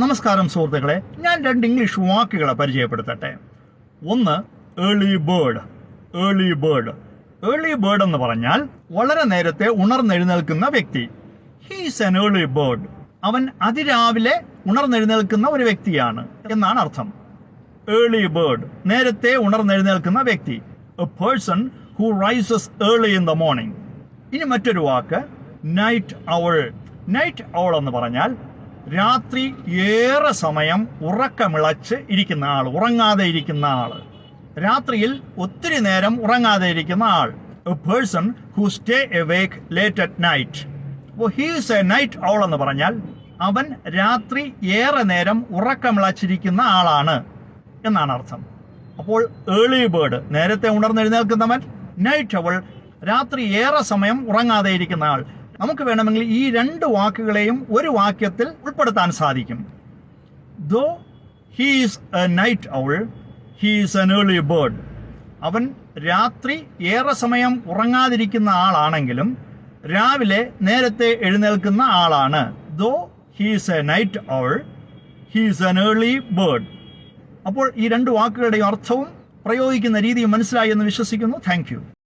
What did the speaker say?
നമസ്കാരം സുഹൃത്തുക്കളെ, ഞാൻ രണ്ട് ഇംഗ്ലീഷ് വാക്കുകളെ പരിചയപ്പെടുത്തട്ടെ. ഒന്ന് early bird. Early bird early bird എന്ന് പറഞ്ഞാൽ വളരെ നേരത്തെ ഉണർന്നെഴുന്നേൽക്കുന്ന വ്യക്തി. He's an early bird. അവൻ അതിരാവിലെ ഉണർന്നെഴുന്നേൽക്കുന്ന ഒരു വ്യക്തിയാണ് എന്നാണ് അർത്ഥം. ഏർലി ബേർഡ്, നേരത്തെ ഉണർന്നെഴുന്നേൽക്കുന്ന വ്യക്തി. A person who rises early in the morning. ഇനി മറ്റൊരു വാക്ക് നൈറ്റ് ഔൾ. നൈറ്റ് ഔൾ എന്ന് പറഞ്ഞാൽ രാത്രി ഏറെ സമയം ഉറക്കമിളച്ച് ഇരിക്കുന്ന ആൾ, ഉറങ്ങാതെ ഇരിക്കുന്ന ആൾ. രാത്രിയിൽ ഒത്തിരി നേരം ഉറങ്ങാതെ ഇരിക്കുന്ന ആൾ. A person who stay awake late at night. അപ്പോൾ ഹീസ് എ നൈറ്റ് ഔൾ എന്ന് പറഞ്ഞാൽ അവൻ രാത്രി ഏറെ നേരം ഉറക്കമിളച്ചിരിക്കുന്ന ആളാണ് എന്നാണ് അർത്ഥം. അപ്പോൾ ഏർലി ബേർഡ്, നേരത്തെ ഉണർന്നെഴുന്നേൽക്കുന്നവൻ. നൈറ്റ് ഔൾ, രാത്രി ഏറെ സമയം ഉറങ്ങാതെ ഇരിക്കുന്ന ആൾ. നമുക്ക് വേണമെങ്കിൽ ഈ രണ്ട് വാക്കുകളെയും ഒരു വാക്യത്തിൽ ഉൾപ്പെടുത്താൻ സാധിക്കും. Though he is a night owl, he is an early bird. അവൻ രാത്രി ഏറെ സമയം ഉറങ്ങാതിരിക്കുന്ന ആളാണെങ്കിലും രാവിലെ നേരത്തെ എഴുന്നേൽക്കുന്ന ആളാണ്. Though he is a night owl, he is an early bird. അപ്പോൾ ഈ രണ്ട് വാക്കുകളുടെയും അർത്ഥവും പ്രയോഗിക്കുന്ന രീതിയും മനസ്സിലായി എന്ന് വിശ്വസിക്കുന്നു. Thank you.